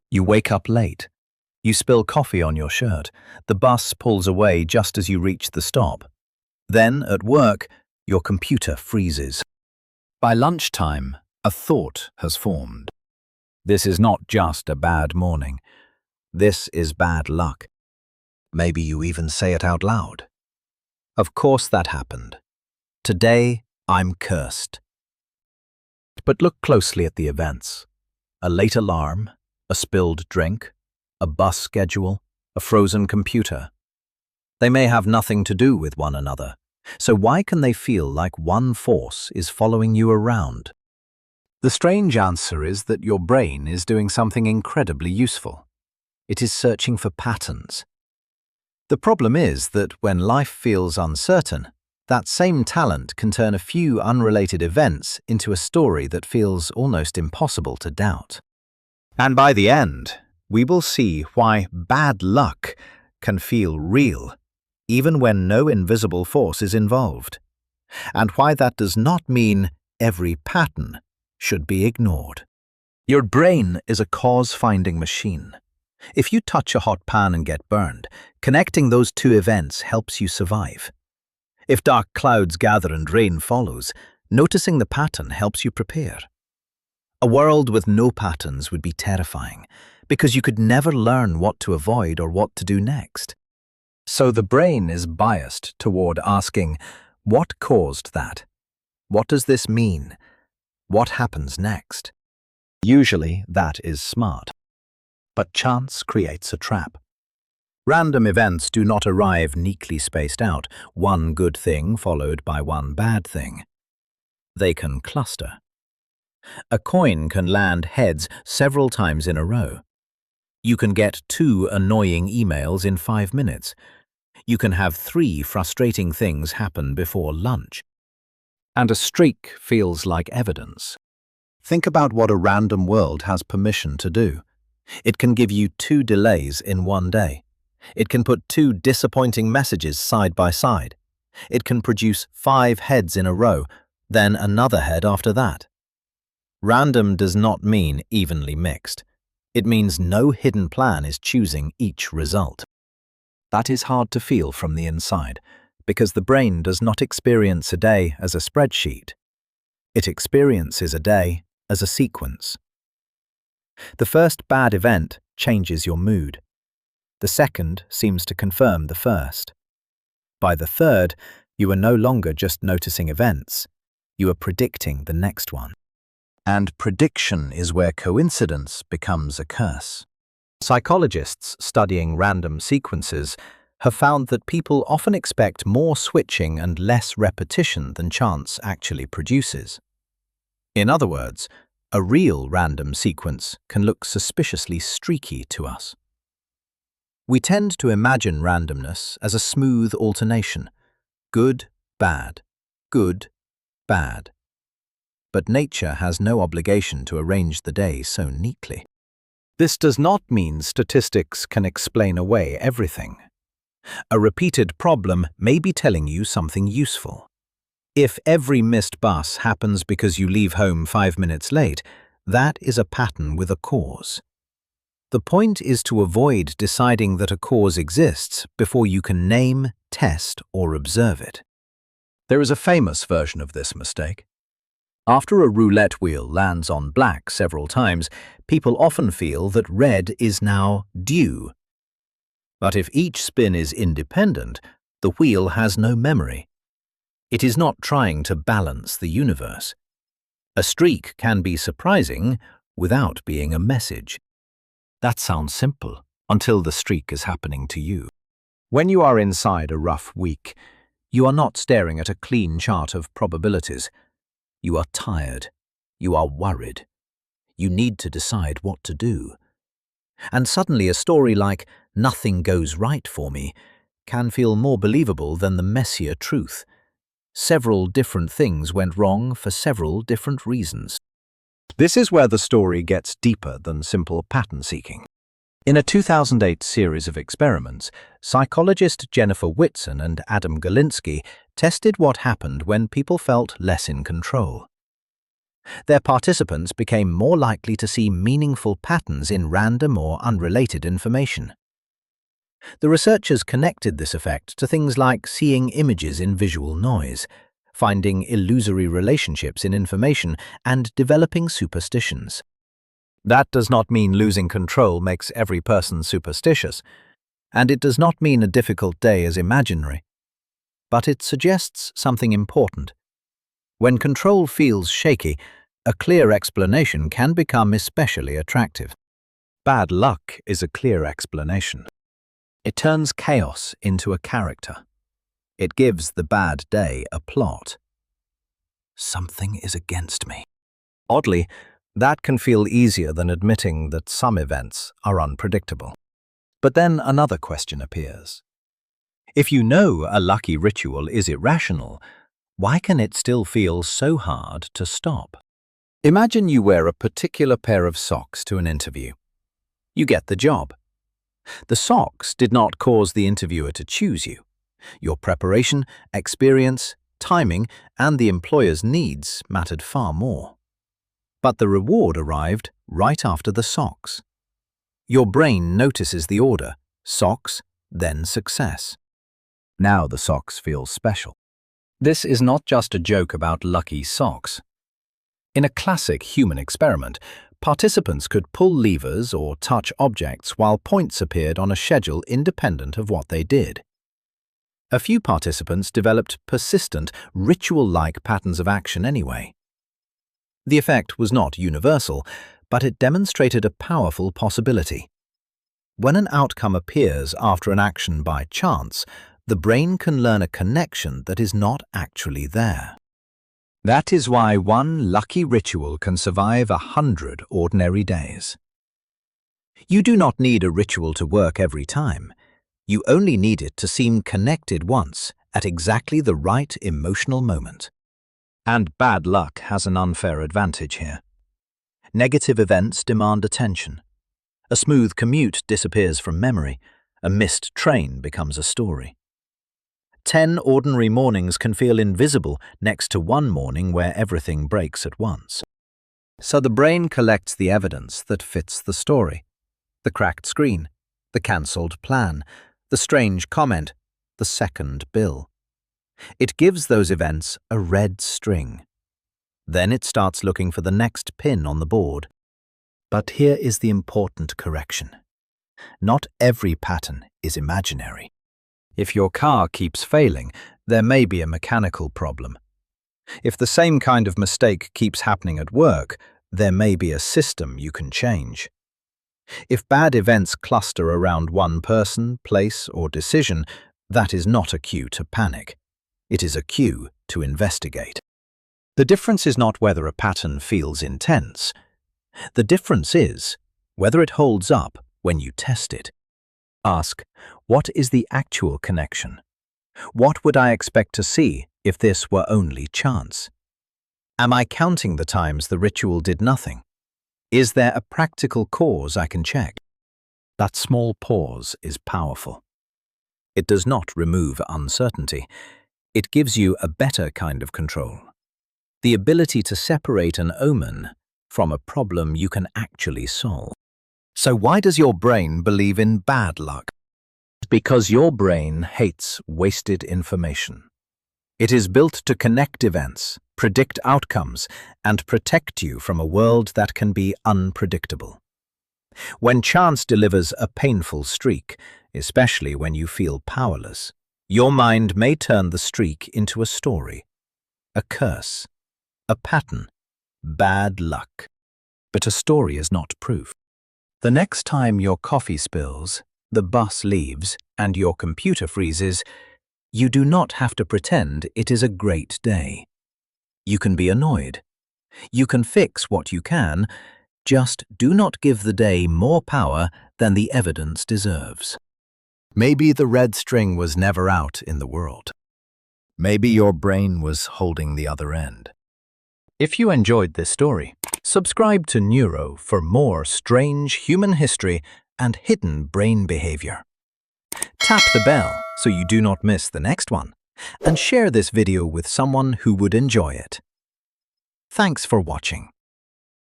You wake up late. You spill coffee on your shirt. The bus pulls away just as you reach the stop. Then, at work, your computer freezes. By lunchtime, a thought has formed. This is not just a bad morning. This is bad luck. Maybe you even say it out loud. Of course that happened. Today, I'm cursed. But look closely at the events. A late alarm, a spilled drink, a bus schedule, a frozen computer. They may have nothing to do with one another, so why can they feel like one force is following you around? The strange answer is that your brain is doing something incredibly useful. It is searching for patterns. The problem is that when life feels uncertain, that same talent can turn a few unrelated events into a story that feels almost impossible to doubt. And by the end, we will see why bad luck can feel real, even when no invisible force is involved, and why that does not mean every pattern should be ignored. Your brain is a cause-finding machine. If you touch a hot pan and get burned, connecting those two events helps you survive. If dark clouds gather and rain follows, noticing the pattern helps you prepare. A world with no patterns would be terrifying, because you could never learn what to avoid or what to do next. So the brain is biased toward asking, what caused that? What does this mean? What happens next? Usually that is smart. But chance creates a trap. Random events do not arrive neatly spaced out, one good thing followed by one bad thing. They can cluster. A coin can land heads several times in a row. You can get 2 annoying emails in 5 minutes. You can have 3 frustrating things happen before lunch. And a streak feels like evidence. Think about what a random world has permission to do. It can give you 2 delays in one day. It can put 2 disappointing messages side by side. It can produce 5 heads in a row, then another head after that. Random does not mean evenly mixed. It means no hidden plan is choosing each result. That is hard to feel from the inside, because the brain does not experience a day as a spreadsheet. It experiences a day as a sequence. The first bad event changes your mood. The second seems to confirm the first. By the third, you are no longer just noticing events. You are predicting the next one. And prediction is where coincidence becomes a curse. Psychologists studying random sequences have found that people often expect more switching and less repetition than chance actually produces. In other words, a real random sequence can look suspiciously streaky to us. We tend to imagine randomness as a smooth alternation: good, bad, good, bad. But nature has no obligation to arrange the day so neatly. This does not mean statistics can explain away everything. A repeated problem may be telling you something useful. If every missed bus happens because you leave home 5 minutes late, that is a pattern with a cause. The point is to avoid deciding that a cause exists before you can name, test, or observe it. There is a famous version of this mistake. After a roulette wheel lands on black several times, people often feel that red is now due. But if each spin is independent, the wheel has no memory. It is not trying to balance the universe. A streak can be surprising without being a message. That sounds simple until the streak is happening to you. When you are inside a rough week, you are not staring at a clean chart of probabilities. You are tired. You are worried. You need to decide what to do. And suddenly a story like "nothing goes right for me" can feel more believable than the messier truth. Several different things went wrong for several different reasons. This is where the story gets deeper than simple pattern seeking. In a 2008 series of experiments, psychologist Jennifer Whitson and Adam Galinsky tested what happened when people felt less in control. Their participants became more likely to see meaningful patterns in random or unrelated information. The researchers connected this effect to things like seeing images in visual noise, finding illusory relationships in information, and developing superstitions. That does not mean losing control makes every person superstitious, and it does not mean a difficult day is imaginary. But it suggests something important. When control feels shaky, a clear explanation can become especially attractive. Bad luck is a clear explanation. It turns chaos into a character. It gives the bad day a plot. Something is against me. Oddly, that can feel easier than admitting that some events are unpredictable. But then another question appears. If you know a lucky ritual is irrational, why can it still feel so hard to stop? Imagine you wear a particular pair of socks to an interview. You get the job. The socks did not cause the interviewer to choose you. Your preparation, experience, timing, and the employer's needs mattered far more. But the reward arrived right after the socks. Your brain notices the order: socks, then success. Now the socks feel special. This is not just a joke about lucky socks. In a classic human experiment, participants could pull levers or touch objects while points appeared on a schedule independent of what they did. A few participants developed persistent, ritual-like patterns of action anyway. The effect was not universal, but it demonstrated a powerful possibility. When an outcome appears after an action by chance, the brain can learn a connection that is not actually there. That is why one lucky ritual can survive 100 ordinary days. You do not need a ritual to work every time. You only need it to seem connected once, at exactly the right emotional moment. And bad luck has an unfair advantage here. Negative events demand attention. A smooth commute disappears from memory. A missed train becomes a story. 10 ordinary mornings can feel invisible next to one morning where everything breaks at once. So the brain collects the evidence that fits the story. The cracked screen, the cancelled plan, the strange comment, the second bill. It gives those events a red string. Then it starts looking for the next pin on the board. But here is the important correction. Not every pattern is imaginary. If your car keeps failing, there may be a mechanical problem. If the same kind of mistake keeps happening at work, there may be a system you can change. If bad events cluster around one person, place, or decision, that is not a cue to panic. It is a cue to investigate. The difference is not whether a pattern feels intense. The difference is whether it holds up when you test it. Ask, what is the actual connection? What would I expect to see if this were only chance? Am I counting the times the ritual did nothing? Is there a practical cause I can check? That small pause is powerful. It does not remove uncertainty. It gives you a better kind of control. The ability to separate an omen from a problem you can actually solve. So why does your brain believe in bad luck? Because your brain hates wasted information. It is built to connect events, predict outcomes, and protect you from a world that can be unpredictable. When chance delivers a painful streak, especially when you feel powerless, your mind may turn the streak into a story, a curse, a pattern, bad luck. But a story is not proof. The next time your coffee spills, the bus leaves, and your computer freezes, you do not have to pretend it is a great day. You can be annoyed. You can fix what you can, just do not give the day more power than the evidence deserves. Maybe the red string was never out in the world. Maybe your brain was holding the other end. If you enjoyed this story, subscribe to Nuro for more strange human history and hidden brain behavior. Tap the bell so you do not miss the next one, and share this video with someone who would enjoy it. Thanks for watching.